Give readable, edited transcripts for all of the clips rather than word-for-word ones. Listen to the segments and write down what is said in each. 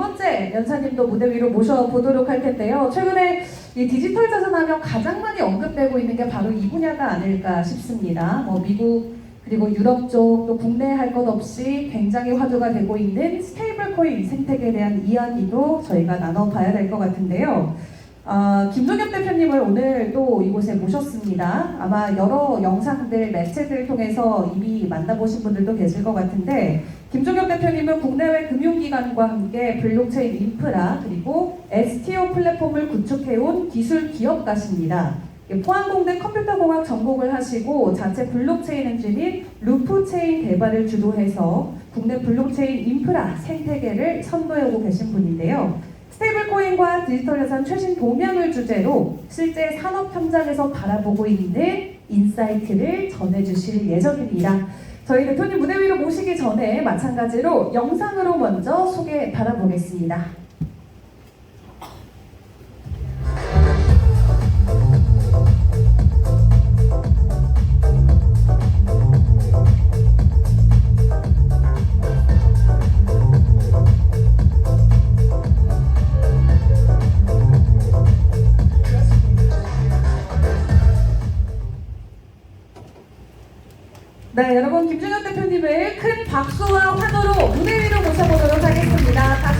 번째 연사님도 무대 위로 모셔보도록 할 텐데요. 최근에 이 디지털 자산하면 가장 많이 언급되고 있는 게 바로 이 분야가 아닐까 싶습니다. 미국 그리고 유럽 쪽 또 국내 할 것 없이 굉장히 화두가 되고 있는 스테이블 코인 생태계에 대한 이야기도 저희가 나눠봐야 될 것 같은데요. 김종엽 대표님을 오늘 또 이곳에 모셨습니다. 아마 여러 영상들, 매체들을 통해서 이미 만나보신 분들도 계실 것 같은데, 김종엽 대표님은 국내외 금융기관과 함께 블록체인 인프라 그리고 STO 플랫폼을 구축해온 기술 기업가십니다. 포항공대 컴퓨터공학 전공을 하시고 자체 블록체인 엔진인 루프체인 개발을 주도해서 국내 블록체인 인프라 생태계를 선도해오고 계신 분인데요. 스테이블코인과 디지털 자산 최신 동향을 주제로 실제 산업 현장에서 바라보고 있는 인사이트를 전해주실 예정입니다. 저희 대표님 무대 위로 모시기 전에 마찬가지로 영상으로 먼저 소개 바라보겠습니다. 네, 여러분 김종엽 대표님을 큰 박수와 환호로 무대 위로 모셔보도록 하겠습니다.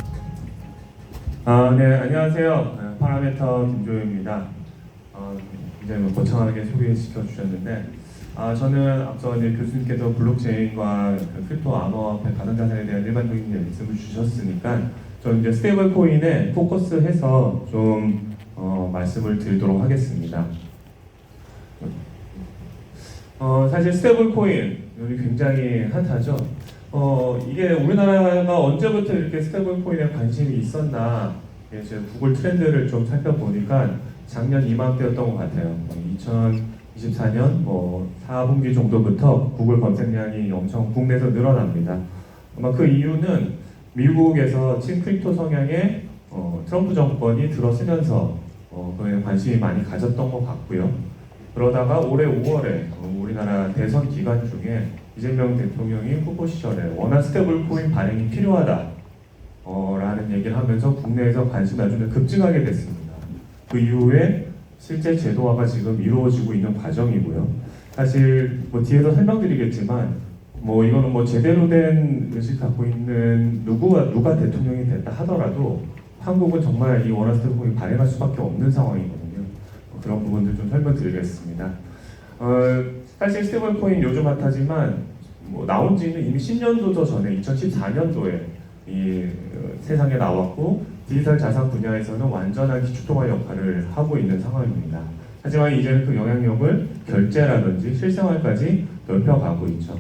네, 안녕하세요. 파라메터 김종엽입니다. 이제 거창하게 소개시켜 주셨는데, 저는 앞서 이제 교수님께서 블록체인과 크립토 암호화폐 가상자산에 대한 일반적인 말씀을 주셨으니까, 저는 이제 스테이블 코인에 포커스해서 좀 말씀을 드리도록 하겠습니다. 사실 스테이블 코인 여기 굉장히 핫하죠. 이게 우리나라가 언제부터 이렇게 스테이블 코인에 관심이 있었나, 제가 구글 트렌드를 좀 살펴보니까 작년 이맘때였던 것 같아요. 2024년 4분기 정도부터 구글 검색량이 엄청 국내에서 늘어납니다. 아마 그 이유는 미국에서 친크립토 성향의 트럼프 정권이 들어서면서 그에 관심이 많이 가졌던 것 같고요. 그러다가 올해 5월에 우리나라 대선 기간 중에 이재명 대통령이 후보 시절에 워낙 스테이블 코인 발행이 필요하다 라는 얘기를 하면서 국내에서 관심이 아주 급증하게 됐습니다. 그 이후에 실제 제도화가 지금 이루어지고 있는 과정이고요. 사실 뒤에서 설명드리겠지만 이거는 제대로 된 의식 갖고 있는 누가 대통령이 됐다 하더라도 한국은 정말 이 원화 스테이블 코인 발행할 수밖에 없는 상황이거든요. 그런 부분들 좀 설명드리겠습니다. 사실 스테이블 코인 요즘 핫하지만 나온 지는 이미 10년도 전에 2014년도에 이 세상에 나왔고 디지털 자산 분야에서는 완전한 기초통화 역할을 하고 있는 상황입니다. 하지만 이제는 그 영향력을 결제라든지 실생활까지 넓혀가고 있죠.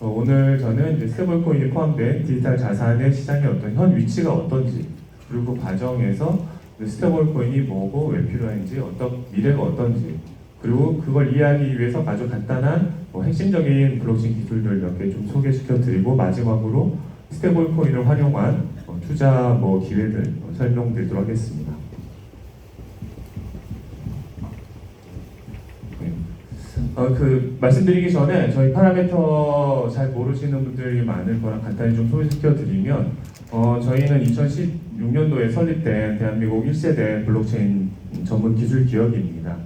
오늘 저는 이제 스테이블 코인이 포함된 디지털 자산의 시장의 어떤 현 위치가 어떤지, 그리고 그 과정에서 스테이블 코인이 뭐고 왜 필요한지, 미래가 어떤지, 그리고 그걸 이해하기 위해서 아주 간단한 핵심적인 블록체인 기술들 몇 개 좀 소개시켜 드리고, 마지막으로 스테이블 코인을 활용한 투자 기회들 설명드리도록 하겠습니다. 말씀드리기 전에 저희 파라메터 잘 모르시는 분들이 많을 거라 간단히 좀 소개시켜 드리면, 저희는 2016년도에 설립된 대한민국 1세대 블록체인 전문 기술 기업입니다.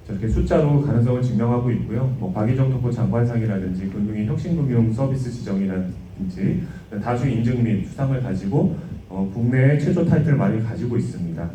저렇게 숫자로 가능성을 증명하고 있고요. 박의정 토프 장관상이라든지 금융의 혁신금융 서비스 지정이라든지 다수 인증 및 수상을 가지고 국내의 최초 타이틀을 많이 가지고 있습니다.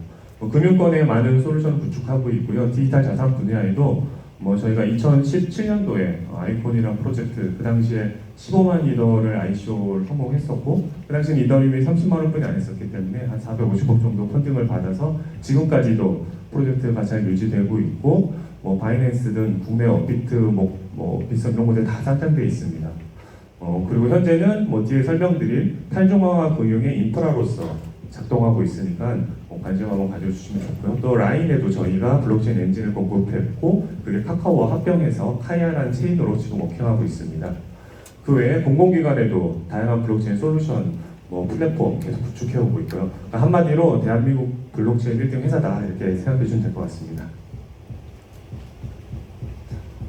금융권에 많은 솔루션을 구축하고 있고요. 디지털 자산 분야에도 저희가 2017년도에 아이콘이라는 프로젝트, 그 당시에 15만 이더를 ICO를 성공했었고, 그 당시는 이더리움이 30만 원뿐이 안 했었기 때문에 한 450억 정도 펀딩을 받아서 지금까지도 프로젝트가 잘 유지되고 있고, 바이낸스 등 국내 업비트, 비슷한 이런 곳에 다 상장되어 있습니다. 그리고 현재는 뒤에 설명드릴 탈중앙화 금융의 인프라로서 작동하고 있으니까 관심 한번 가져주시면 좋고요. 또 라인에도 저희가 블록체인 엔진을 공급했고, 그게 카카오와 합병해서 카이아라는 체인으로 지금 워킹하고 있습니다. 그 외에 공공기관에도 다양한 블록체인 솔루션 플랫폼 계속 구축해오고 있고요. 그러니까 한마디로 대한민국 블록체인 1등 회사다, 이렇게 생각해 주시면 될 것 같습니다.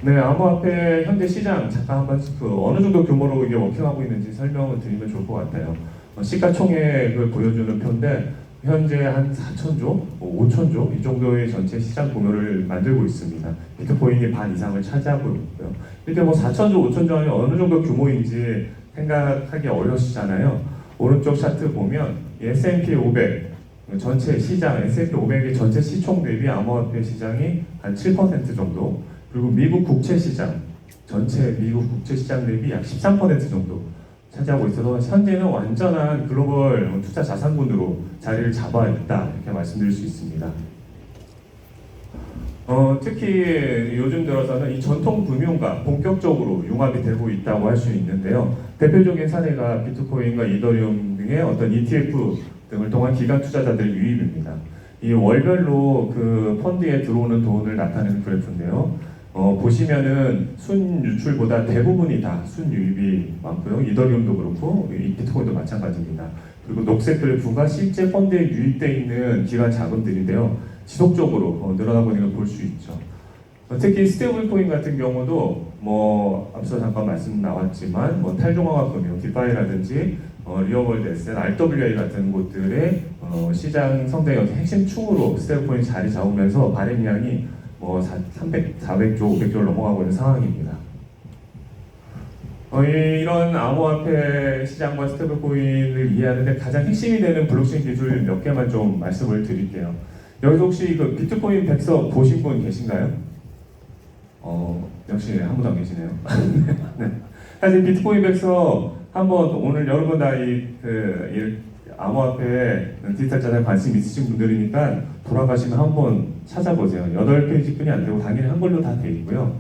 네, 암호화폐 현재 시장 잠깐 한번 어느 정도 규모로 이게 워킹하고 있는지 설명을 드리면 좋을 것 같아요. 시가총액을 보여주는 표인데 현재 한 4천조, 5천조 이 정도의 전체 시장 규모를 만들고 있습니다. 비트코인이 반 이상을 차지하고 있고요. 이렇게 뭐 4천조, 5천조 하면 어느 정도 규모인지 생각하기 어려우시잖아요. 오른쪽 차트 보면 S&P 500 전체 시장, S&P 500의 전체 시총 대비 암호화폐 시장이 한 7% 정도, 그리고 미국 국채 시장, 전체 미국 국채 시장 대비 약 13% 정도 차지하고 있어서 현재는 완전한 글로벌 투자 자산군으로 자리를 잡아 있다 이렇게 말씀드릴 수 있습니다. 특히 요즘 들어서는 이 전통 금융과 본격적으로 융합이 되고 있다고 할 수 있는데요. 대표적인 사례가 비트코인과 이더리움 등의 어떤 ETF 등을 통한 기관 투자자들 유입입니다. 이 월별로 그 펀드에 들어오는 돈을 나타내는 그래프인데요. 보시면은 순유출보다 대부분이 다 순유입이 많고요. 이더리움도 그렇고 이 비트코인도 마찬가지입니다. 그리고 녹색 그래프가 실제 펀드에 유입되어 있는 기관 자금들인데요. 지속적으로 늘어나고 있는 걸 볼 수 있죠. 특히 스테이블 코인 같은 경우도 뭐 앞서 잠깐 말씀 나왔지만 뭐 탈중앙화 금융, 디파이라든지 리얼월드 에셋, RWA 같은 곳들의 시장 성장의 핵심 축으로 스테이블 코인이 자리 잡으면서 발행량이 뭐 300, 400조, 500조를 넘어가고 있는 상황입니다. 이런 암호화폐 시장과 스테이블코인을 이해하는데 가장 핵심이 되는 블록체인 기술 몇 개만 좀 말씀을 드릴게요. 여기서 혹시 그 비트코인 백서 보신 분 계신가요? 역시 한 분도 안 계시네요. 네. 사실 비트코인 백서 한번 오늘 여러분 다 암호화폐 디지털 자산에 관심 있으신 분들이니까 돌아가시면 한번 찾아보세요. 8페이지뿐이 안 되고 당연히 한글로 다 돼 있고요.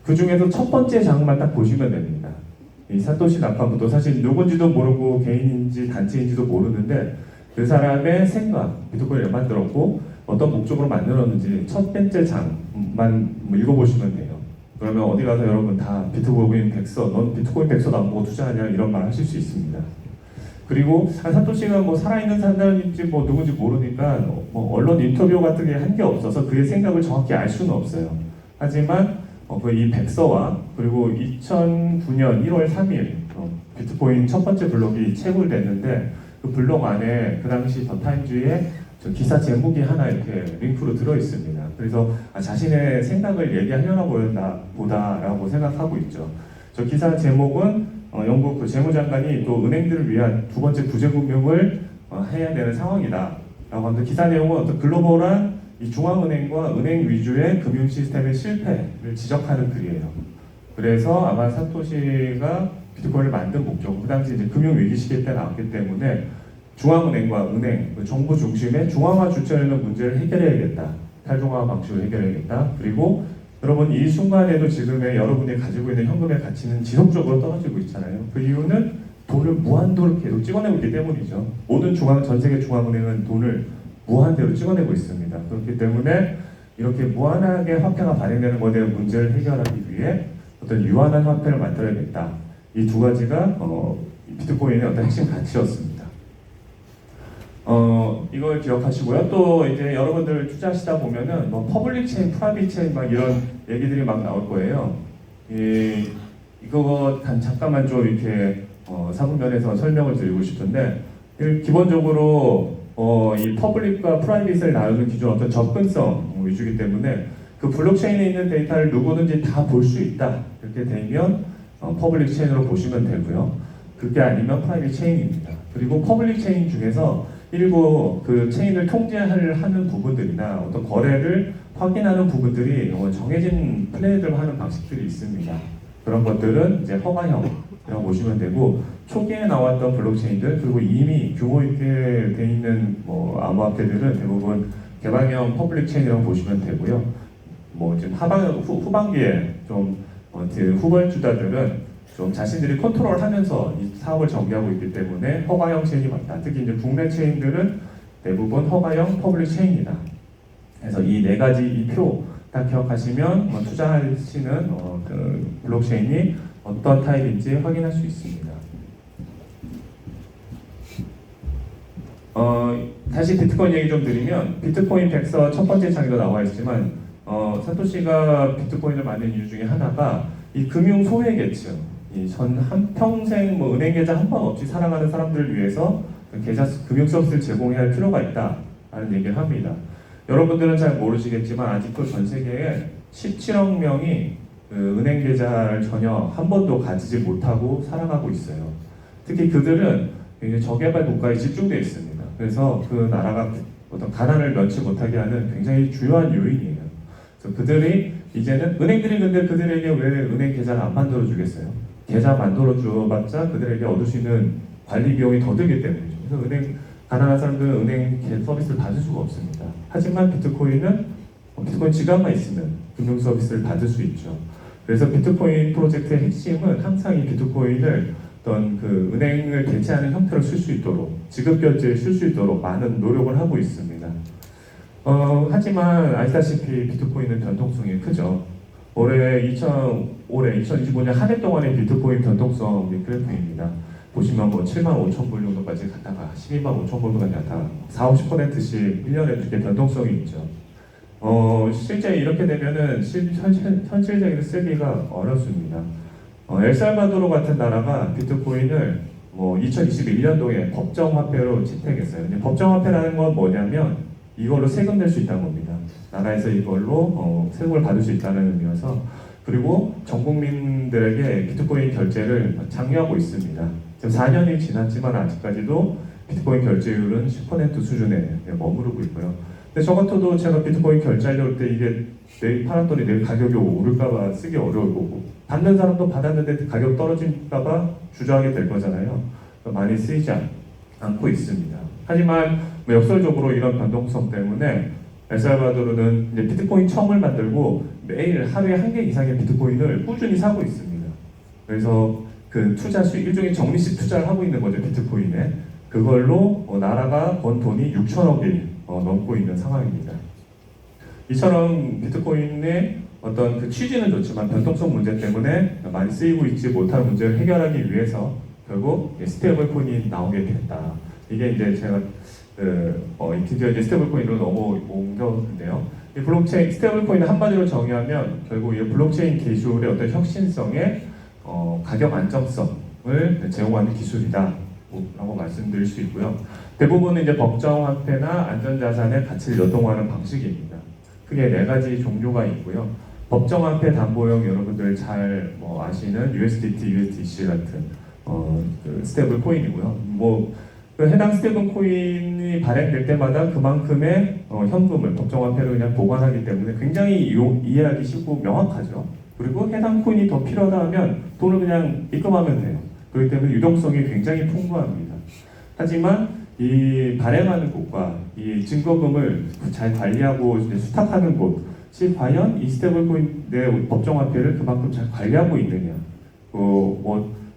그 중에서 첫 번째 장만 딱 보시면 됩니다. 이 사토시 나카모토 사실 누군지도 모르고 개인인지 단체인지도 모르는데 그 사람의 생각, 비트코인을 만들었고 어떤 목적으로 만들었는지 첫 번째 장만 읽어보시면 돼요. 그러면 어디 가서 여러분 다 비트코인 백서, 넌 비트코인 백서도 안 보고 투자하냐 이런 말 하실 수 있습니다. 그리고 사토시가 뭐 살아있는 사람인지 뭐 누군지 모르니까 뭐 언론 인터뷰 같은 게 한 게 없어서 그의 생각을 정확히 알 수는 없어요. 하지만 이 백서와 그리고 2009년 1월 3일 비트코인 첫 번째 블록이 채굴됐는데 그 블록 안에 그 당시 더 타임즈에 기사 제목이 하나 이렇게 링크로 들어 있습니다. 그래서 자신의 생각을 얘기하려나 보다라고 생각하고 있죠. 저 기사 제목은 영국 그 재무장관이 또 은행들을 위한 두 번째 구제금융을 해야 되는 상황이다라고 하는데 기사 내용은 어떤 글로벌한 이 중앙은행과 은행 위주의 금융 시스템의 실패를 지적하는 글이에요. 그래서 아마 사토시가 비트코인을 만든 목적, 그 당시 이제 금융 위기 시기 때 나왔기 때문에 중앙은행과 은행, 정부 중심의 중앙화 주체라는 문제를 해결해야겠다. 탈중앙화 방식으로 해결해야겠다. 그리고 여러분 이 순간에도 지금의 여러분이 가지고 있는 현금의 가치는 지속적으로 떨어지고 있잖아요. 그 이유는 돈을 무한도로 계속 찍어내고 있기 때문이죠. 모든 전 세계 중앙은행은 돈을 무한대로 찍어내고 있습니다. 그렇기 때문에 이렇게 무한하게 화폐가 발행되는 것에 대한 문제를 해결하기 위해 어떤 유한한 화폐를 만들어야겠다. 이 두 가지가 비트코인의 어떤 핵심 가치였습니다. 이걸 기억하시고요. 또 이제 여러분들 투자하시다 보면은 뭐 퍼블릭 체인, 프라이빗 체인 막 이런 얘기들이 막 나올 거예요. 이거 잠깐만 좀 이렇게 사분면에서 설명을 드리고 싶은데 기본적으로 이 퍼블릭과 프라이빗을 나누는 기준은 어떤 접근성 위주이기 때문에 그 블록체인에 있는 데이터를 누구든지 다 볼 수 있다. 이렇게 되면 퍼블릭 체인으로 보시면 되고요. 그게 아니면 프라이빗 체인입니다. 그리고 퍼블릭 체인 중에서 일부 그 체인을 통제하는 부분들이나 어떤 거래를 확인하는 부분들이 정해진 플레이를 하는 방식들이 있습니다. 그런 것들은 이제 허가형이라고 보시면 되고 초기에 나왔던 블록체인들 그리고 이미 규모 있게 돼 있는 암호화폐들은 대부분 개방형 퍼블릭 체인이라고 보시면 되고요. 뭐 지금 후반기에 좀 후발주자들은 좀 자신들이 컨트롤하면서 이 사업을 전개하고 있기 때문에 허가형 체인이 맞다. 특히 이제 국내 체인들은 대부분 허가형 퍼블릭 체인이다. 그래서 이 네 가지 이 표 딱 기억하시면 투자하시는 그 블록체인이 어떤 타입인지 확인할 수 있습니다. 다시 비트코인 얘기 좀 드리면 비트코인 백서 첫 번째 장에도 나와 있지만 사토시가 비트코인을 만든 이유 중에 하나가 이 금융 소외계층 전 한평생 뭐 은행 계좌 한 번 없이 살아가는 사람들을 위해서 계좌 금융 서비스를 제공해야 할 필요가 있다라는 얘기를 합니다. 여러분들은 잘 모르시겠지만 아직도 전 세계에 17억 명이 그 은행 계좌를 전혀 한 번도 가지지 못하고 살아가고 있어요. 특히 그들은 굉장히 저개발 국가에 집중되어 있습니다. 그래서 그 나라가 어떤 가난을 면치 못하게 하는 굉장히 주요한 요인이에요. 그래서 그들이 이제는 은행들이 근데 그들에게 왜 은행 계좌를 안 만들어 주겠어요? 계좌 만들어 줘봤자 그들에게 얻을 수 있는 관리 비용이 더 들기 때문이죠. 그래서 가난한 사람들은 은행 서비스를 받을 수가 없습니다. 하지만 비트코인 지갑만 있으면 금융 서비스를 받을 수 있죠. 그래서 비트코인 프로젝트의 핵심은 항상 이 비트코인을 어떤 그 은행을 대체하는 형태로 쓸 수 있도록 지급 결제에 쓸 수 있도록 많은 노력을 하고 있습니다. 하지만 아시다시피 비트코인은 변동성이 크죠. 올해 2025년 한 해 동안의 비트코인 변동성 그래프입니다. 보시면 뭐 7만 5천 불 정도까지 갔다가 12만 5천 불까지 갔다가 40~50%씩 1년에 이렇게 변동성이 있죠. 실제 이렇게 되면은 현실적으로 쓰기가 어렵습니다. 엘살바도르 같은 나라가 비트코인을 뭐 2021년도에 법정화폐로 채택했어요. 근데 법정화폐라는 건 뭐냐면 이걸로 세금 낼 수 있다는 겁니다. 나라에서 이걸로 세금을 받을 수 있다는 의미여서 그리고 전 국민들에게 비트코인 결제를 장려하고 있습니다. 지금 4년이 지났지만 아직까지도 비트코인 결제율은 10% 수준에 머무르고 있고요. 근데 저 같아도 제가 비트코인 결제하려고 할 때 이게 내일 팔았더니 내일 가격이 오를까봐 쓰기 어려울 거고 받는 사람도 받았는데 가격 떨어질까봐 주저하게 될 거잖아요. 많이 쓰이지 않고 있습니다. 하지만 역설적으로 이런 변동성 때문에 엘살바도르는 이제 비트코인 처음을 만들고 매일 하루에 1개 이상의 비트코인을 꾸준히 사고 있습니다. 그래서 그 투자 수익 일종의 적립식 투자를 하고 있는 거죠. 비트코인에. 그걸로 나라가 번 돈이 6천억이 넘고 있는 상황입니다. 이처럼 비트코인의 어떤 그 취지는 좋지만 변동성 문제 때문에 많이 쓰이고 있지 못한 문제를 해결하기 위해서 결국 스테이블 코인이 나오게 됐다. 이게 이제 제가 드디어 이제 스테이블 코인으로 옮겼는데요. 이 블록체인 스테이블 코인을 한마디로 정의하면 결국 이 블록체인 기술의 어떤 혁신성에 가격 안정성을 제공하는 기술이다라고 말씀드릴 수 있고요. 대부분은 이제 법정화폐나 안전자산의 가치를 요동하는 방식입니다. 크게 4가지 종류가 있고요. 법정화폐 담보형 여러분들 잘 아시는 USDT, USDC 같은 그 스테이블 코인이고요. 그 해당 스테이블 코인이 발행될 때마다 그만큼의 현금을 법정화폐로 그냥 보관하기 때문에 굉장히 이해하기 쉽고 명확하죠. 그리고 해당 코인이 더 필요하다 하면 돈을 그냥 입금하면 돼요. 그렇기 때문에 유동성이 굉장히 풍부합니다. 하지만 이 발행하는 곳과 이 증거금을 잘 관리하고 수탁하는 곳이 과연 이 스테이블 코인 내 법정화폐를 그만큼 잘 관리하고 있느냐,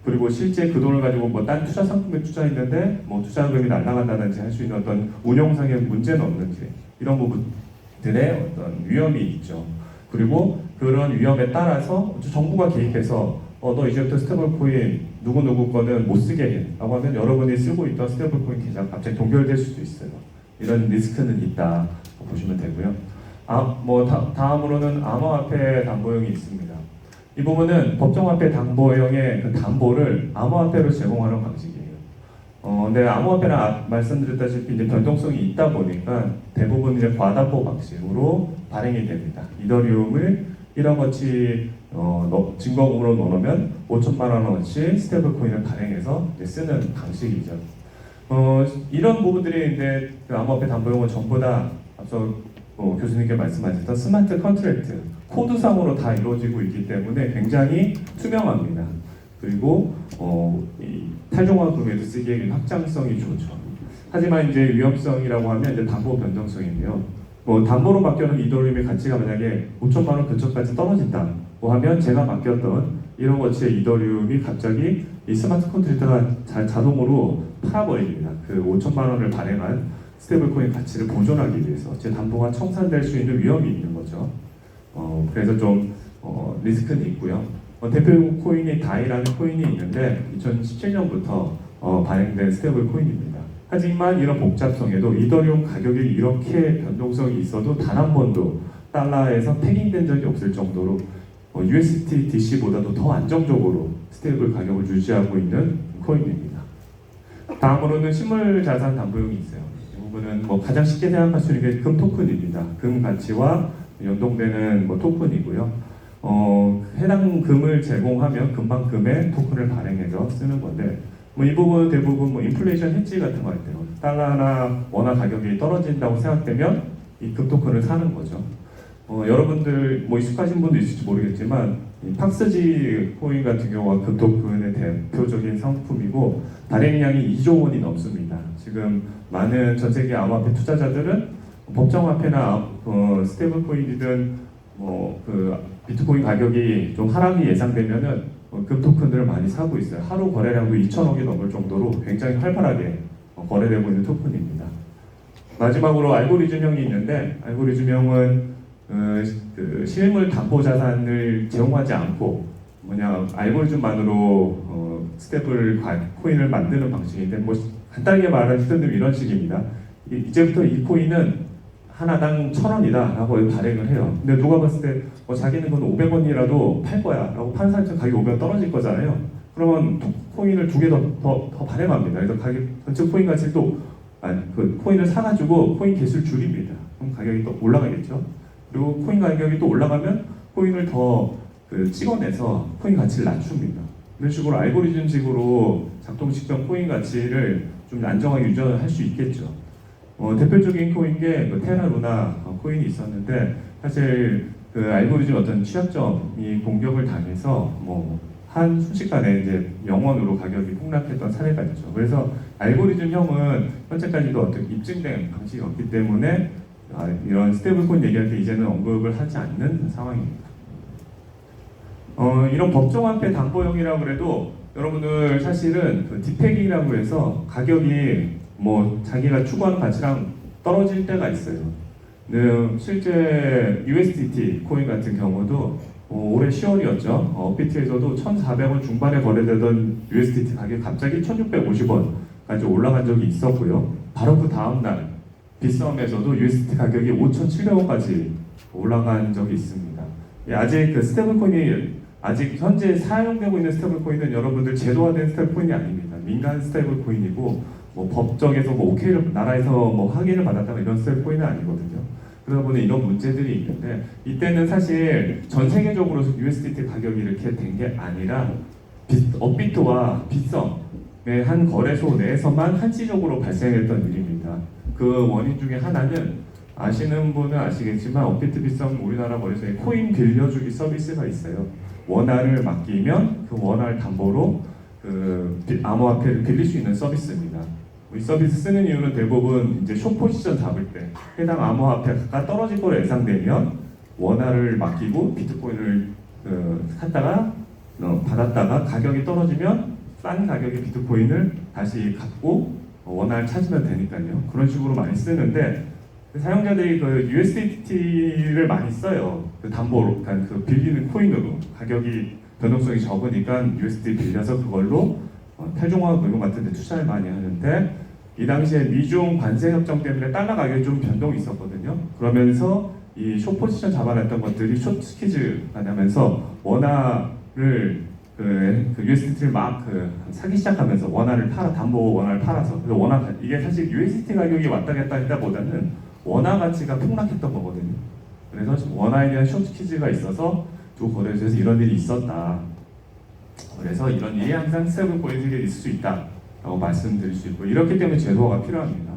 그리고 실제 그 돈을 가지고 딴 투자 상품에 투자했는데 투자금이 날아간다든지 할 수 있는 어떤 운용상의 문제는 없는지 이런 부분들의 어떤 위험이 있죠. 그리고 그런 위험에 따라서 정부가 개입해서 너 이제부터 스테이블 코인 누구 거는 못 쓰게 해 라고 하면 여러분이 쓰고 있던 스테이블 코인 계좌가 갑자기 동결될 수도 있어요. 이런 리스크는 있다 보시면 되고요. 다음으로는 암호화폐 담보형이 있습니다. 이 부분은 법정화폐 담보형의 그 담보를 암호화폐로 제공하는 방식이에요. 근데 암호화폐는 말씀드렸다시피 이제 변동성이 있다 보니까 대부분 이제 과담보 방식으로 발행이 됩니다. 이더리움을 1억 원치 증거금으로 넣으면 5천만 원어치 스테이블 코인을 발행해서 쓰는 방식이죠. 이런 부분들이 이제 그 암호화폐 담보용은 전부 다 앞서 교수님께 말씀하셨던 스마트 컨트랙트 코드상으로 다 이루어지고 있기 때문에 굉장히 투명합니다. 그리고 이 탈중앙 금융에도 쓰기에 확장성이 좋죠. 하지만 이제 위험성이라고 하면 이제 담보 변동성인데요. 담보로 맡겨놓은 이더리움의 가치가 만약에 5천만 원 근처까지 떨어진다고 하면 제가 맡겼던 1억 원치의 이더리움이 갑자기 이 스마트 컨트랙트가 자동으로 팔아버립니다. 그 5천만 원을 발행한 스테이블 코인 가치를 보존하기 위해서 제 담보가 청산될 수 있는 위험이 있는 거죠. 그래서 좀 리스크는 있고요. 대표 코인이 다이라는 코인이 있는데 2017년부터 발행된 스테이블 코인입니다. 하지만 이런 복잡성에도 이더리움 가격이 이렇게 변동성이 있어도 단 한 번도 달러에서 패깅된 적이 없을 정도로 UST DC보다도 더 안정적으로 스테이블 가격을 유지하고 있는 코인입니다. 다음으로는 실물 자산 담보용이 있어요. 이 부분은 가장 쉽게 생각할 수 있는 게 금 토큰입니다. 금 가치와 연동되는 토큰이고요. 해당 금을 제공하면 금방금의 토큰을 발행해서 쓰는 건데 이 부분 대부분 인플레이션 해지 같은 거 할 때요. 달러나 원화 가격이 떨어진다고 생각되면 이 금 토큰을 사는 거죠. 여러분들 익숙하신 분도 있을지 모르겠지만 이 팍스지 코인 같은 경우가 금 토큰의 대표적인 상품이고 발행량이 2조 원이 넘습니다. 지금 많은 전 세계 암호화폐 투자자들은 법정화폐나 스테이블 코인이든 비트코인 가격이 좀 하락이 예상되면은 금 토큰들을 많이 사고 있어요. 하루 거래량도 2천억이 넘을 정도로 굉장히 활발하게 거래되고 있는 토큰입니다. 마지막으로 알고리즘형이 있는데 알고리즘형은 실물 담보 자산을 제공하지 않고 알고리즘만으로 스테이블 코인을 만드는 방식인데 간단하게 말하면 이런 식입니다. 이제부터 이 코인은 하나당 1,000원이다 라고 발행을 해요. 근데 누가 봤을 때 자기는 그건 500원이라도 팔 거야 라고 파는 사람한테 가격이 500원 떨어질 거잖아요. 그러면 코인을 2개 더 발행합니다. 그래서 전체 코인 가치를 그 코인을 사가지고 코인 개수를 줄입니다. 그럼 가격이 또 올라가겠죠. 그리고 코인 가격이 또 올라가면 코인을 더 찍어내서 코인 가치를 낮춥니다. 이런 식으로 알고리즘식으로 작동시켰던 코인 가치를 좀 안정하게 유지할 수 있겠죠. 대표적인 코인 게 테라 루나 코인이 있었는데 사실 그 알고리즘 어떤 취약점이 공격을 당해서 순식간에 이제 0원으로 가격이 폭락했던 사례가 있죠. 그래서 알고리즘형은 현재까지도 어떻게 입증된 방식이 없기 때문에 이런 스테이블 코인 얘기할 때 이제는 언급을 하지 않는 상황입니다. 이런 법정화폐 담보형이라고 그래도 여러분들 사실은 디팩이라고 해서 가격이 자기가 추구하는 가치랑 떨어질 때가 있어요. 실제 USDT 코인 같은 경우도 올해 10월이었죠. 업비트에서도 1,400원 중반에 거래되던 USDT 가격이 갑자기 1,650원까지 올라간 적이 있었고요. 바로 그 다음날 빗썸에서도 USDT 가격이 5,700원까지 올라간 적이 있습니다. 아직 그 스테이블 코인이 아직 현재 사용되고 있는 스테이블 코인은 여러분들 제도화된 스테이블 코인이 아닙니다. 민간 스테이블 코인이고 법정에서 오케이를 나라에서 확인을 받았다는 이런 스테이블 코인은 아니거든요. 그러다 보니 이런 문제들이 있는데 이때는 사실 전 세계적으로 USDT 가격이 이렇게 된 게 아니라 업비트와 빗썸의 한 거래소 내에서만 한시적으로 발생했던 일입니다. 그 원인 중에 하나는 아시는 분은 아시겠지만 업비트 빗썸 우리나라 거래소에 코인 빌려주기 서비스가 있어요. 원화를 맡기면 그 원화를 담보로 암호화폐를 빌릴 수 있는 서비스입니다. 이 서비스 쓰는 이유는 대부분 이제 숏 포지션 잡을 때 해당 암호화폐가 떨어질 거로 예상되면 원화를 맡기고 비트코인을 받았다가 가격이 떨어지면 싼 가격의 비트코인을 다시 갚고 원화를 찾으면 되니까요. 그런 식으로 많이 쓰는데 사용자들이 USDT를 많이 써요. 담보로, 그러니까 빌리는 코인으로 가격이 변동성이 적으니까 USDT 빌려서 그걸로 탈중앙 금융 같은 데 투자를 많이 하는데 이 당시에 미중 관세 협정 때문에 달러 가격이 좀 변동이 있었거든요. 그러면서 이 숏 포지션 잡아놨던 것들이 숏 스퀴즈가 나면서 원화를 USDT를 사기 시작하면서 원화를 담보 원화를 팔아서 그래서 이게 사실 USDT 가격이 왔다 갔다 했다보다는 원화 가치가 폭락했던 거거든요. 그래서 원화에 대한 숏 스퀴즈가 있어서 두 거래소에서 이런 일이 있었다. 그래서 이런 일이 항상 스테이블 코인들이 있을 수 있다라고 말씀드릴 수 있고 이렇기 때문에 제도화가 필요합니다.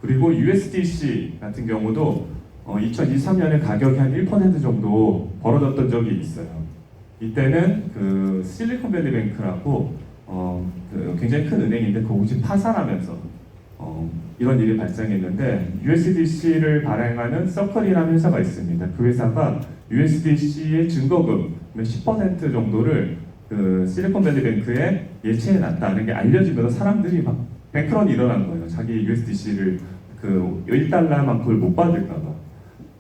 그리고 USDC 같은 경우도 2023년에 가격이 한 1% 정도 벌어졌던 적이 있어요. 이때는 실리콘밸리 뱅크라고 굉장히 큰 은행인데 그곳이 파산하면서 이런 일이 발생했는데 USDC를 발행하는 서클이라는 회사가 있습니다. 그 회사가 USDC의 증거금 10% 정도를 실리콘밸리 뱅크에 예치해놨다는 게 알려지면서 사람들이 뱅크런이 일어난 거예요. 자기 USDC를 1달러만 그걸 못 받을까봐.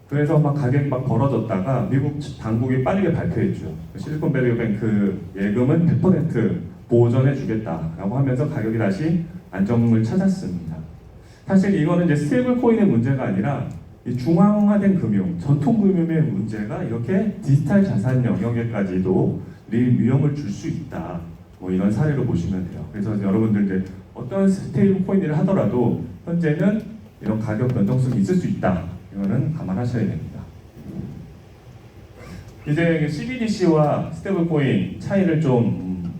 그래서 가격이 벌어졌다가 미국 당국이 빠르게 발표했죠. 실리콘밸리 뱅크 예금은 100% 보전해주겠다라고 하면서 가격이 다시 안정을 찾았습니다. 사실 이거는 이제 스테이블 코인의 문제가 아니라 이 중앙화된 금융, 전통 금융의 문제가 이렇게 디지털 자산 영역에까지도 위험을 줄 수 있다. 뭐 이런 사례로 보시면 돼요. 그래서 여러분들 이제 어떤 스테이블 코인을 하더라도 현재는 이런 가격 변동성이 있을 수 있다. 이거는 감안하셔야 됩니다. 이제 CBDC와 스테이블 코인 차이를 좀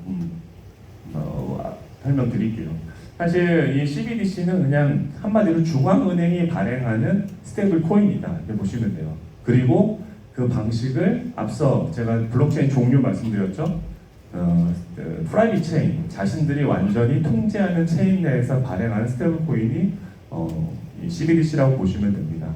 설명드릴게요. 사실 이 CBDC는 그냥 한마디로 중앙은행이 발행하는 스테이블 코인이다 이렇게 보시면 돼요. 그리고 그 방식을 앞서 제가 블록체인 종류 말씀드렸죠. 프라이빗 체인, 자신들이 완전히 통제하는 체인 내에서 발행하는 스테이블 코인이 이 CBDC라고 보시면 됩니다.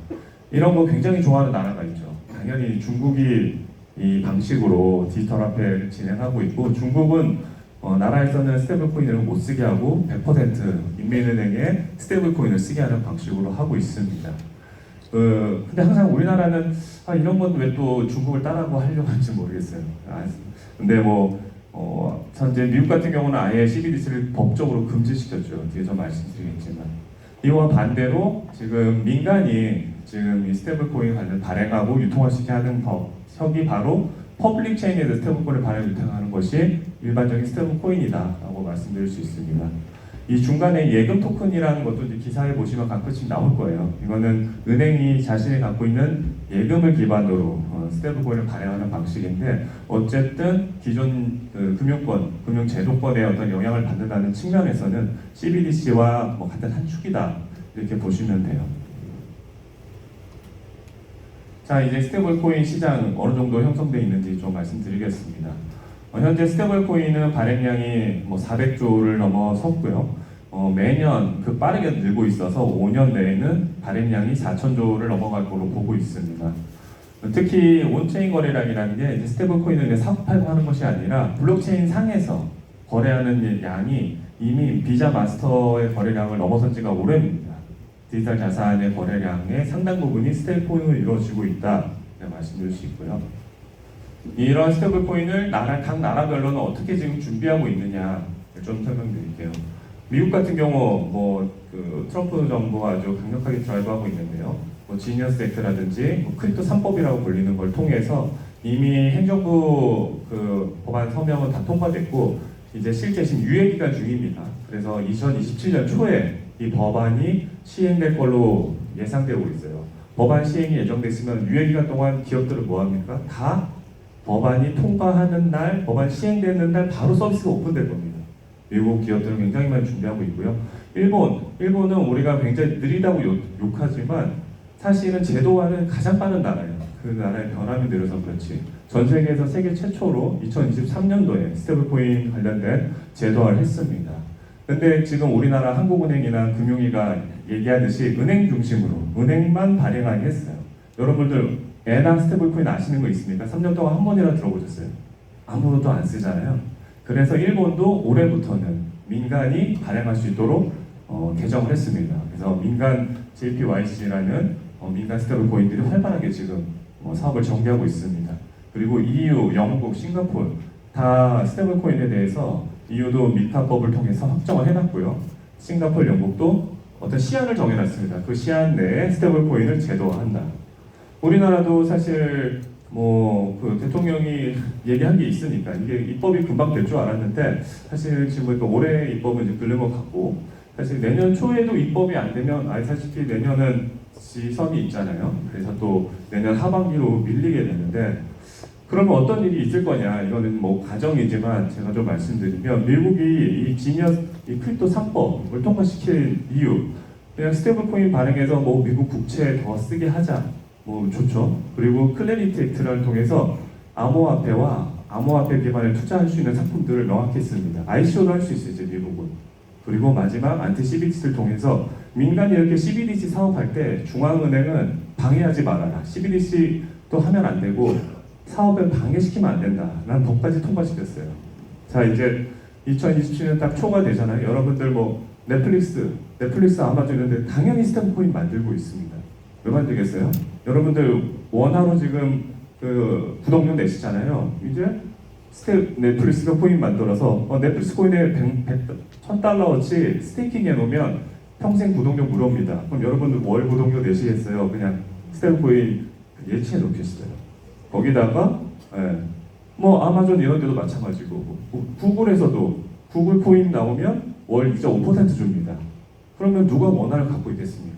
이런 거 굉장히 좋아하는 나라가 있죠. 당연히 중국이 이 방식으로 디지털 화폐를 진행하고 있고, 중국은 나라에서는 스테이블 코인을 못 쓰게 하고 100% 인민은행에 스테이블 코인을 쓰게 하는 방식으로 하고 있습니다. 근데 항상 우리나라는 이런 건 왜 또 중국을 따라고 하려고 하는지 모르겠어요. 근데 현재 미국 같은 경우는 아예 CBDC를 법적으로 금지시켰죠. 뒤에서 말씀드리겠지만, 이와 반대로 지금 민간이 지금 이 스테이블 코인 관련 발행하고 유통할 수 있게 하는 법이 바로 퍼블릭 체인에서 스테이블 코인을 발행 유통하는 것이 일반적인 스테이블 코인이다라고 말씀드릴 수 있습니다. 이 중간에 예금 토큰이라는 것도 이제 기사에 보시면 가끔씩 나올 거예요. 이거는 은행이 자신이 갖고 있는 예금을 기반으로 스테이블 코인을 발행하는 방식인데, 어쨌든 기존 금융권, 금융제도권에 어떤 영향을 받는다는 측면에서는 CBDC와 같은 한 축이다 이렇게 보시면 돼요. 자, 이제 스테이블 코인 시장 어느 정도 형성되어 있는지 좀 말씀드리겠습니다. 현재 스테이블 코인은 발행량이 400조를 넘어섰고요. 매년 빠르게 늘고 있어서 5년 내에는 발행량이 4,000조를 넘어갈 거로 보고 있습니다. 특히 온체인 거래량이라는 게 이제 스테이블 코인을 사고 팔고 하는 것이 아니라 블록체인 상에서 거래하는 양이 이미 비자 마스터의 거래량을 넘어선 지가 오래입니다. 디지털 자산의 거래량의 상당 부분이 스테이블 코인으로 이루어지고 있다 말씀드릴 수 있고요. 이런 스테이블 코인을 각 나라별로는 어떻게 지금 준비하고 있느냐 좀 설명드릴게요. 미국 같은 경우 트럼프 정부가 아주 강력하게 드라이브하고 있는데요. 지니어스 액트라든지 크립토 3법이라고 불리는 걸 통해서 이미 행정부 법안 서명은 다 통과됐고 이제 실제 지금 유예 기간 중입니다. 그래서 2027년 초에 이 법안이 시행될 걸로 예상되고 있어요. 법안 시행이 예정됐으면 유예 기간 동안 기업들은 뭐 합니까? 다 법안이 통과하는 날, 법안 시행되는 날 바로 서비스가 오픈될 겁니다. 미국 기업들은 굉장히 많이 준비하고 있고요. 일본은 우리가 굉장히 느리다고 욕하지만 사실은 제도화는 가장 빠른 나라예요. 그 나라의 변함이 느려서 그렇지. 전 세계에서 세계 최초로 2023년도에 스테이블코인 관련된 제도화를 했습니다. 근데 지금 우리나라 한국은행이나 금융위가 얘기하듯이 은행 중심으로 은행만 발행하게 했어요. 여러분들 에나 스테이블코인 아시는 거 있습니까? 3년 동안 한 번이라도 들어보셨어요? 아무도 안 쓰잖아요. 그래서 일본도 올해부터는 민간이 발행할 수 있도록 개정을 했습니다. 그래서 민간 JPYC라는 민간 스테이블코인들이 활발하게 지금 사업을 전개하고 있습니다. 그리고 EU, 영국, 싱가포르 다 스테이블코인에 대해서 EU도 미카법을 통해서 확정을 해놨고요. 싱가포르, 영국도 어떤 시한을 정해놨습니다. 그 시한 내에 스테이블코인을 제도화한다. 우리나라도 사실 대통령이 얘기한 게 있으니까 이게 입법이 금방 될 줄 알았는데 사실 지금 올해 입법은 이제 끌는 것 같고, 사실 내년 초에도 입법이 안 되면 아시다시피 내년은 지선이 있잖아요. 그래서 또 내년 하반기로 밀리게 되는데, 그러면 어떤 일이 있을 거냐, 이거는 가정이지만 제가 좀 말씀드리면, 미국이 이 크립토 3법을 통과시킬 이유, 그냥 스테이블코인 발행해서 미국 국채 더 쓰게 하자, 좋죠. 그리고 클래리티 액트를 통해서 암호화폐와 암호화폐 기반에 투자할 수 있는 상품들을 명확히 했습니다. ICO도 할 수 있어요, 이제 미국은. 그리고 마지막 안티 CBDC를 통해서 민간이 이렇게 CBDC 사업할 때 중앙은행은 방해하지 말아라. CBDC도 하면 안 되고 사업을 방해시키면 안 된다. 라는 법까지 통과시켰어요. 자, 이제 2027년 딱 초가 되잖아요. 여러분들 넷플릭스 아마존 이런데 당연히 스테이블코인 만들고 있습니다. 왜 만들겠어요? 여러분들 원화로 지금 구독료 내시잖아요. 이제 넷플릭스가 코인 만들어서 넷플릭스 코인에 1,000달러어치 스테이킹 해놓으면 평생 구독료 무료입니다. 그럼 여러분들 월 구독료 내시겠어요? 그냥 스테이블 코인 예치해 놓겠어요. 거기다가 뭐 아마존 이런 데도 마찬가지고 구글에서도 구글 코인 나오면 월 이자 5% 줍니다. 그러면 누가 원화를 갖고 있겠습니까?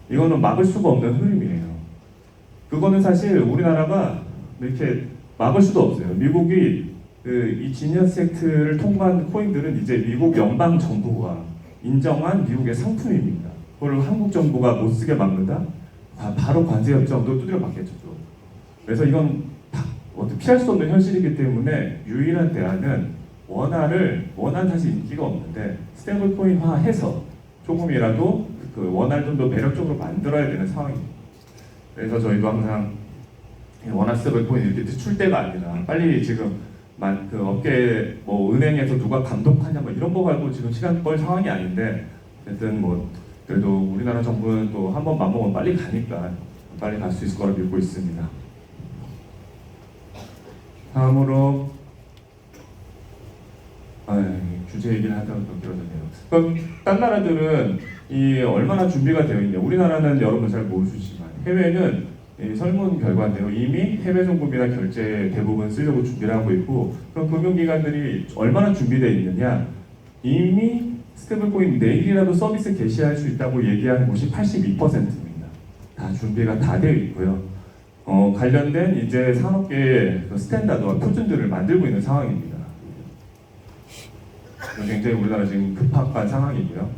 이거는 막을 수가 없는 흐름이에요. 그거는 사실 우리나라가 이렇게 막을 수도 없어요. 미국이 이 지니어스 액트를 통과한 코인들은 이제 미국 연방 정부가 인정한 미국의 상품입니다. 그걸 한국 정부가 못 쓰게 막는다? 바로 관세 협정도 두드려 맞겠죠. 그래서 이건 피할 수 없는 현실이기 때문에 유일한 대안은 원화는 사실 인기가 없는데 스테이블 코인화해서 조금이라도 그 원화를 좀 더 매력적으로 만들어야 되는 상황입니다. 그래서 저희도 항상 원화 스테이블 코인 이렇게 늦출 때가 아니라 빨리 지금 그 업계 뭐 은행에서 누가 감독하냐 뭐 이런 거 가지고 지금 시간 벌 상황이 아닌데 어쨌든 뭐 그래도 우리나라 정부는 또 한 번 맘먹으면 빨리 가니까 빨리 갈 수 있을 거라 믿고 있습니다. 다음으로 주제 얘기를 하다가 또 길어졌네요. 그럼 딴 나라들은 이 얼마나 준비가 되어 있냐? 우리나라는 여러분 잘 모르시지만 해외는 설문 결과인데요. 이미 해외 송금이나 결제 대부분 쓰려고 준비를 하고 있고 그럼 금융기관들이 얼마나 준비되어 있느냐? 이미 스테이블코인 내일이라도 서비스 개시할 수 있다고 얘기하는 곳이 82%입니다. 다 준비가 다 되어 있고요. 관련된 이제 산업계의 스탠다드와 표준들을 만들고 있는 상황입니다. 굉장히 우리나라 지금 급박한 상황이고요.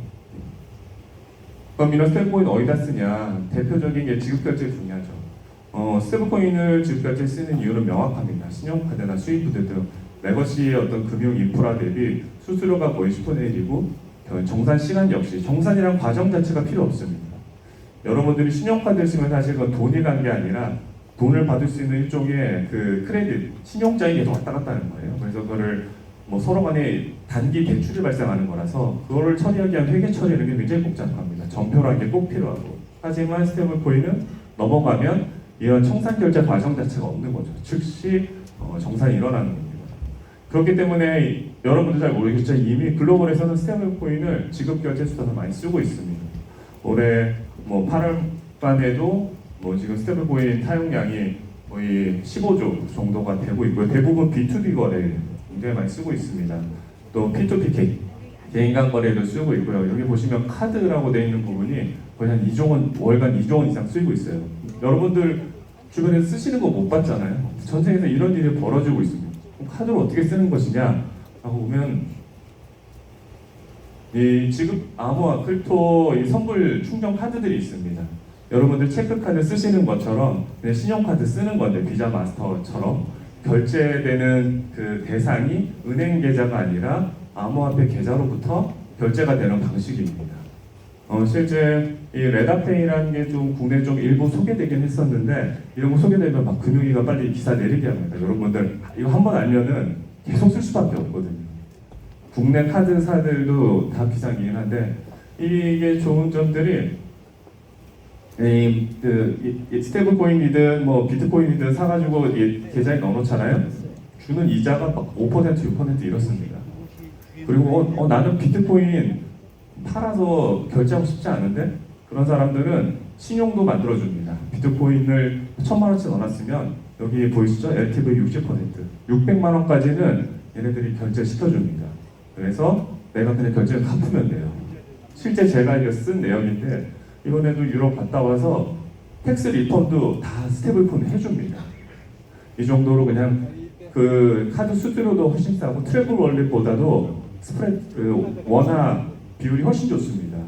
그럼 이런 스테이블코인 어디다 쓰냐? 대표적인 게 지급결제 중요하죠. 스테이블코인을 지급결제에 쓰는 이유는 명확합니다. 신용카드나 수입부들 등 레거시의 어떤 금융 인프라 대비 수수료가 거의 10분의 1이고 정산 시간 역시 정산이란 과정 자체가 필요 없습니다. 여러분들이 신용카드를 쓰면 사실 그건 돈이 간 게 아니라 돈을 받을 수 있는 일종의 그 크레딧, 신용자에 계속 왔다 갔다 하는 거예요. 그래서 그거를 뭐 서로 간에 단기 대출이 발생하는 거라서 그거를 처리하기 위한 회계 처리하는 게 굉장히 복잡합니다. 전표라는 게 꼭 필요하고. 하지만 스테이블 코인은 넘어가면 이런 청산 결제 과정 자체가 없는 거죠. 즉시 정산이 일어나는 겁니다. 그렇기 때문에 여러분도 잘 모르겠지만 이미 글로벌에서는 스테이블 코인을 지급 결제 수단으로 많이 쓰고 있습니다. 올해 뭐 8월간에도 뭐 지금 스테이블 코인 사용량이 거의 15조 정도가 되고 있고요. 대부분 B2B 거래 굉장히 많이 쓰고 있습니다. 또 P2P 개인 간 거래도 쓰고 있고요. 여기 보시면 카드라고 되어 있는 부분이 거의 한 2조 원, 월간 2조 원 이상 쓰고 있어요. 여러분들 주변에 쓰시는 거 못 봤잖아요. 전 세계에서 이런 일이 벌어지고 있습니다. 그럼 카드를 어떻게 쓰는 것이냐 라고 보면 이 지급 암호화 크립토 이 선불 충전 카드들이 있습니다. 여러분들 체크카드 쓰시는 것처럼 신용카드 쓰는 건데 비자 마스터처럼 결제되는 그 대상이 은행 계좌가 아니라 암호화폐 계좌로부터 결제가 되는 방식입니다. 실제 이 레다페이라는 게 좀 국내 좀 일부 소개되긴 했었는데 이런 거 소개되면 막 금융위가 빨리 기사 내리게 합니다. 여러분들 이거 한번 알면은 계속 쓸 수밖에 없거든요. 국내 카드사들도 다 비상이긴 한데 이게 좋은 점들이 스테이블 코인이든 뭐 비트코인이든 사가지고 계좌에 넣어놓잖아요. 주는 이자가 막 5%, 6% 이렇습니다. 그리고 나는 비트코인 팔아서 결제하고 싶지 않은데 그런 사람들은 신용도 만들어줍니다. 비트코인을 1,000만 원치 넣어놨으면 여기 보이시죠? LTV 60%, 600만 원까지는 얘네들이 결제시켜줍니다. 그래서 내가 그냥 결제를 갚으면 돼요. 실제 제가 이거 쓴 내용인데 이번에도 유럽 갔다 와서 텍스 리턴도 다 스테이블 코인 해줍니다. 이 정도로 그냥 그 카드 수수료도 훨씬 싸고 트래블 월렛보다도 스프레드 원화 비율이 훨씬 좋습니다.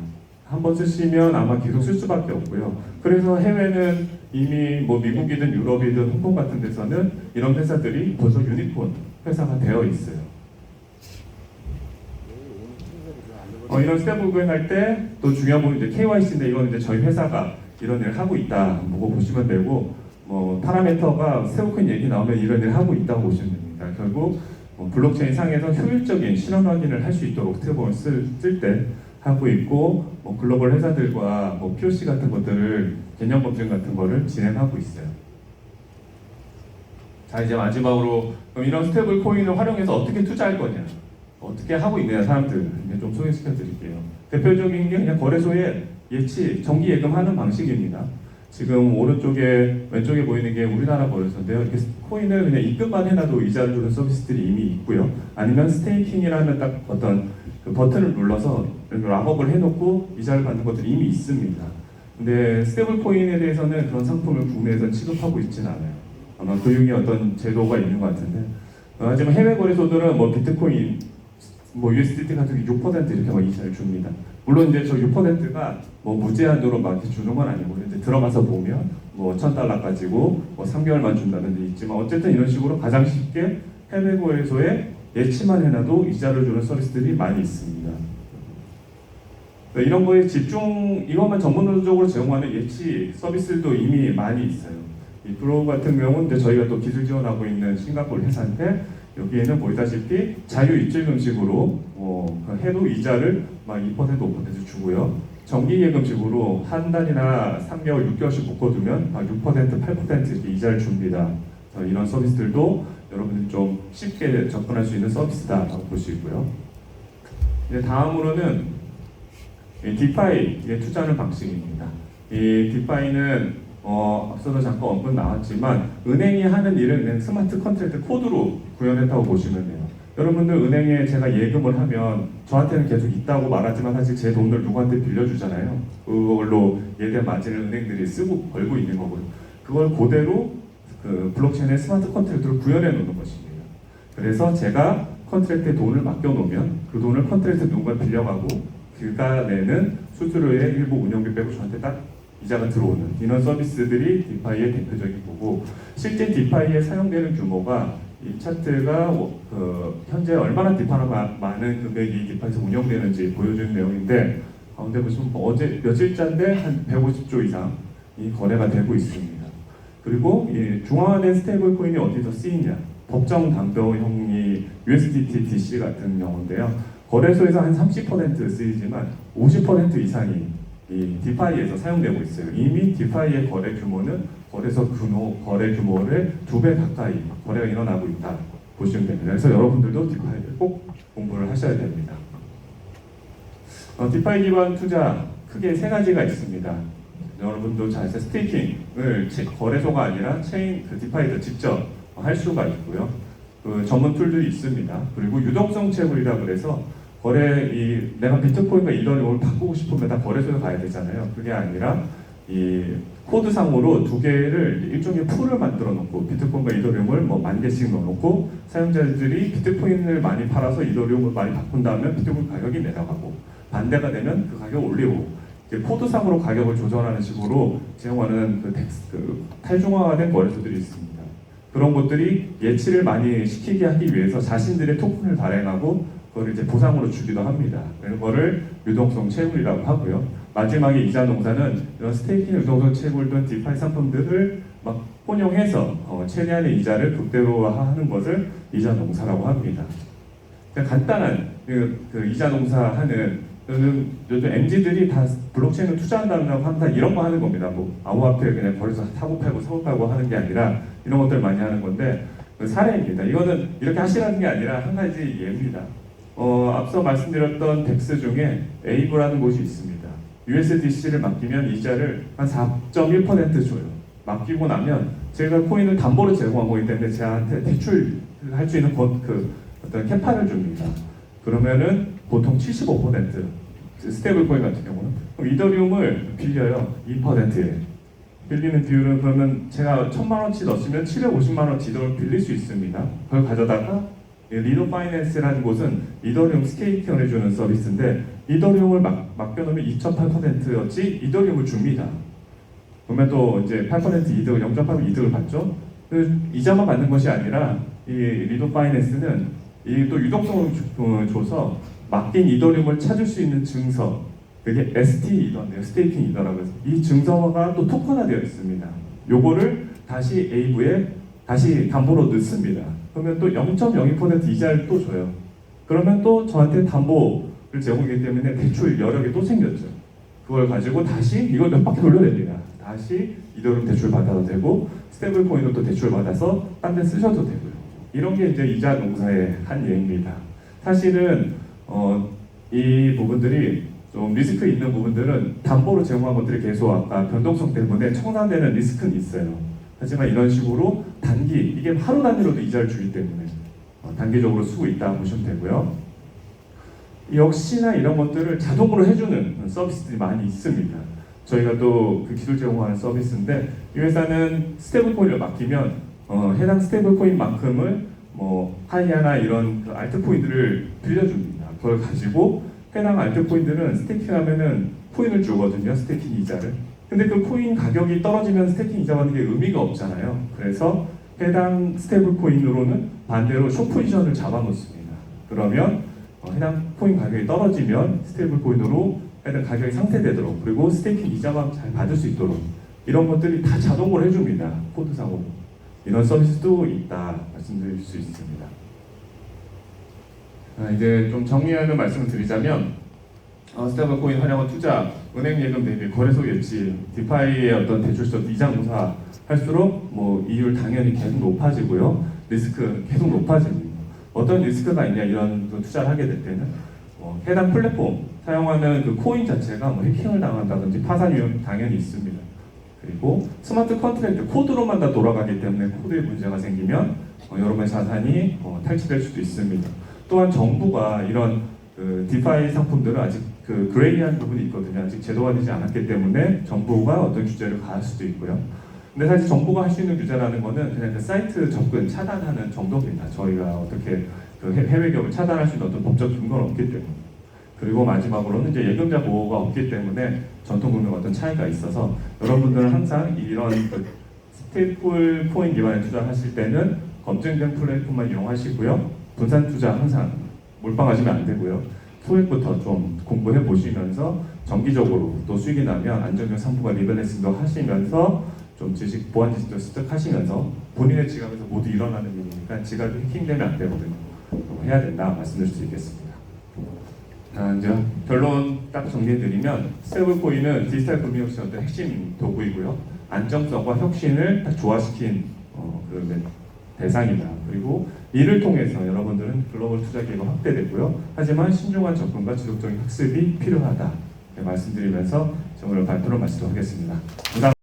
한번 쓰시면 아마 계속 쓸 수밖에 없고요. 그래서 해외는 이미 뭐 미국이든 유럽이든 홍콩 같은 데서는 이런 회사들이 벌써 유니콘 회사가 되어 있어요. 이런 스테이블 코인 할 때 또 중요한 부분이 이제 KYC인데 이건 이제 저희 회사가 이런 일을 하고 있다 보고 보시면 되고 뭐 파라메터가 스테이블 코인 얘기 나오면 이런 일을 하고 있다고 보시면 됩니다. 결국 블록체인 상에서 효율적인 실현 확인을 할 수 있도록 스테이블 코인 쓸 때 하고 있고 뭐 글로벌 회사들과 뭐 POC 같은 것들을 개념 검증 같은 거를 진행하고 있어요. 자 이제 마지막으로 그럼 이런 스테이블 코인을 활용해서 어떻게 투자할 거냐? 어떻게 하고 있느냐 사람들 좀 소개시켜 드릴게요. 대표적인 게 그냥 거래소에 예치, 정기 예금하는 방식입니다. 지금 오른쪽에 왼쪽에 보이는 게 우리나라 거래소인데요. 이렇게 코인을 그냥 입금만 해놔도 이자를 주는 서비스들이 이미 있고요. 아니면 스테이킹이라는 딱 어떤 그 버튼을 눌러서 락업을 해놓고 이자를 받는 것들이 이미 있습니다. 근데 스테이블 코인에 대해서는 그런 상품을 국내에서 취급하고 있지는 않아요. 아마 그 중에 어떤 제도가 있는 것 같은데, 하지만 해외 거래소들은 뭐 비트코인, 뭐 USDT 같은 게 6% 이렇게 막 이자를 줍니다. 물론 이제 저 6%가 뭐 무제한으로 막 이렇게 주는 건 아니고, 이제 들어가서 보면 뭐 $1,000 가지고 뭐 3개월만 준다는 데 있지만, 어쨌든 이런 식으로 가장 쉽게 해외 거래소에 예치만 해놔도 이자를 주는 서비스들이 많이 있습니다. 이런 거에 이것만 전문적으로 제공하는 예치 서비스들도 이미 많이 있어요. 이 프로 같은 경우는 이제 저희가 또 기술 지원하고 있는 싱가포르 회사인데, 여기에는 보시다시피 자유 입출금식으로 해도 이자를 막 2%, 5% 주고요. 정기예금식으로 한 달이나 3개월, 6개월씩 묶어두면 막 6%, 8% 이렇게 이자를 줍니다. 이런 서비스들도 여러분들이 좀 쉽게 접근할 수 있는 서비스다라고 볼 수 있고요. 이제 다음으로는 디파이에 투자하는 방식입니다. 이 디파이는 앞서도 잠깐 언급 나왔지만, 은행이 하는 일을 그냥 스마트 컨트랙트 코드로 구현했다고 보시면 돼요. 여러분들 은행에 제가 예금을 하면 저한테는 계속 있다고 말하지만 사실 제 돈을 누구한테 빌려주잖아요. 그걸로 예대 마진을 은행들이 쓰고 벌고 있는 거고요. 그걸 그대로 그 블록체인의 스마트 컨트랙트로 구현해 놓는 것입니다. 그래서 제가 컨트랙트에 돈을 맡겨놓으면 그 돈을 컨트랙트 누군가 빌려가고, 그가 내는 수수료의 일부 운영비 빼고 저한테 딱 이자가 들어오는 이런 서비스들이 디파이의 대표적인 거고, 실제 디파이에 사용되는 규모가 이 차트가 현재 얼마나 디파이가 많은 금액이 디파이에서 운영되는지 보여주는 내용인데, 가운데 보시면 어제 며칠자인데 한 150조 이상이 거래가 되고 있습니다. 그리고 이 중앙화된 스테이블 코인이 어디서 쓰이냐? 법정 담보형이 USDT, DC 같은 경우인데요. 거래소에서 한 30% 쓰이지만 50% 이상이 이 디파이에서 사용되고 있어요. 이미 디파이의 거래 규모는 거래 규모를 2배 가까이 거래가 일어나고 있다 보시면 됩니다. 그래서 여러분들도 디파이를 꼭 공부를 하셔야 됩니다. 디파이 기반 투자 크게 3가지가 있습니다. 여러분도 잘 아시는 스테이킹을 거래소가 아니라 체인 디파이에서 직접 할 수가 있고요. 그 전문 툴들이 있습니다. 그리고 유동성 채굴이라 그래서 내가 비트코인과 이더리움을 바꾸고 싶으면 다 거래소에 가야 되잖아요. 그게 아니라 이 코드상으로 2개를 일종의 풀을 만들어 놓고, 비트코인과 이더리움을 뭐 10,000개씩 넣어놓고, 사용자들이 비트코인을 많이 팔아서 이더리움을 많이 바꾼다면 비트코인 가격이 내려가고, 반대가 되면 그 가격을 올리고, 코드상으로 가격을 조정하는 식으로 제공하는 탈중화된 거래소들이 있습니다. 그런 것들이 예치를 많이 시키게 하기 위해서 자신들의 토큰을 발행하고 그걸 이제 보상으로 주기도 합니다. 그거를 유동성 채굴이라고 하고요. 마지막에 이자 농사는 이런 스테이킹, 유동성 채굴 등 디파이 상품들을 막 혼용해서 최대한의 이자를 극대화하는 것을 이자 농사라고 합니다. 간단한 그 이자 농사하는 요즘 MZ들이 다 블록체인을 투자한다고 하면 이런 거 하는 겁니다. 뭐 암호화폐 그냥 거기서 사고 팔고 사고 팔고 하는 게 아니라 이런 것들 많이 하는 건데, 그 사례입니다. 이거는 이렇게 하시라는 게 아니라 한 가지 예입니다. 앞서 말씀드렸던 덱스 중에 에이브라는 곳이 있습니다. USDC를 맡기면 이자를 한 4.1% 줘요. 맡기고 나면 제가 코인을 담보로 제공한 거기 때문에 저한테 대출할 수 있는 어떤 캐파를 줍니다. 그러면은 보통 75% 스테이블 코인 같은 경우는, 그럼 이더리움을 빌려요. 2%에 빌리는 비율은, 그러면 제가 1,000만원치 넣으시면 750만원치 이더리움을 빌릴 수 있습니다. 그걸 가져다가 리더 파이낸스라는 곳은 이더리움 스테이킹을 해주는 서비스인데, 이더리움을 맡겨놓으면 2.8%였지 이더리움을 줍니다. 그러면 또 이제 8% 이득을, 0.8% 이득을 받죠. 이자만 받는 것이 아니라 이 리더 파이낸스는 이 또 유동성을 줘서 맡긴 이더리움을 찾을 수 있는 증서, 그게 ST 이더인데요. 스테이킹 이더라고 해서 이 증서가 또 토큰화되어 있습니다. 요거를 다시 에이브에 다시 담보로 넣습니다. 그러면 또 0.02% 이자를 또 줘요. 그러면 또 저한테 담보를 제공하기 때문에 대출 여력이 또 생겼죠. 그걸 가지고 다시 이걸 몇 바퀴 돌려냅니다. 다시 이더리움 대출 받아도 되고, 스테이블 코인도 또 대출 받아서 딴 데 쓰셔도 되고요. 이런 게 이제 이자 농사의 한 예입니다. 사실은 이 부분들이 좀 리스크 있는 부분들은 담보로 제공한 것들이 계속 아까 변동성 때문에 청산되는 리스크는 있어요. 하지만 이런 식으로 단기, 이게 하루 단위로도 이자를 주기 때문에 단기적으로 쓰고 있다 보시면 되고요. 역시나 이런 것들을 자동으로 해주는 서비스들이 많이 있습니다. 저희가 또 그 기술 제공하는 서비스인데 이 회사는 스테이블 코인을 맡기면 해당 스테이블 코인만큼을 뭐 하이아나 이런 그 알트 코인들을 빌려줍니다. 그걸 가지고 해당 알트 코인들은 스테이킹하면은 코인을 주거든요. 스테이킹 이자를. 근데 그 코인 가격이 떨어지면 스테이킹 이자 받는 게 의미가 없잖아요. 그래서 해당 스테이블 코인으로는 반대로 숏 포지션을 잡아놓습니다. 그러면 해당 코인 가격이 떨어지면 스테이블 코인으로 해당 가격이 상쇄되도록, 그리고 스테이킹 이자만 잘 받을 수 있도록 이런 것들이 다 자동으로 해줍니다. 코드상으로. 이런 서비스도 있다 말씀드릴 수 있습니다. 이제 좀 정리하는 말씀을 드리자면 스테이블 코인 활용한 투자, 은행 예금 대비 거래소 예치, 디파이의 어떤 대출성 이자 무사 할수록 뭐 이율 당연히 계속 높아지고요. 리스크 계속 높아집니다. 어떤 리스크가 있냐 이런 투자를 하게 될 때는 해당 플랫폼 사용하는 그 코인 자체가 뭐 해킹을 당한다든지 파산 위험 당연히 있습니다. 그리고 스마트 컨트랙트 코드로만 다 돌아가기 때문에 코드에 문제가 생기면 여러분의 자산이 탈취될 수도 있습니다. 또한 정부가 이런 그 디파이 상품들은 아직 그 그레이한 부분이 있거든요. 아직 제도화되지 않았기 때문에 정부가 어떤 규제를 가할 수도 있고요. 근데 사실 정부가 할 수 있는 규제라는 거는 그냥 그 사이트 접근 차단하는 정도입니다. 저희가 어떻게 그 해외 기업을 차단할 수 있는 어떤 법적 근거는 없기 때문에. 그리고 마지막으로는 이제 예금자 보호가 없기 때문에 전통금융 어떤 차이가 있어서 여러분들은 항상 이런 그 스테이블 코인 기반의 투자를 하실 때는 검증된 플랫폼만 이용하시고요. 분산 투자 항상 몰빵하시면 안 되고요. 소액부터 좀 공부해 보시면서 정기적으로 또 수익이 나면 안정적 상품과 리밸런싱도 하시면서 좀 지식 보안 지식도 습득하시면서 본인의 지갑에서 모두 일어나는 일이니까 지갑이 해킹되면 안 되거든요. 해야 된다 말씀드릴 수 있겠습니다. 이제 결론 딱 정리해드리면 스테이블 코인은 디지털 금융시장 어떤 핵심 도구이고요. 안정성과 혁신을 딱 조화시킨 그 대상이다. 그리고 이를 통해서 여러분들은 글로벌 투자 기회가 확대되고요. 하지만 신중한 접근과 지속적인 학습이 필요하다. 말씀드리면서 오늘 발표를 마치도록 하겠습니다.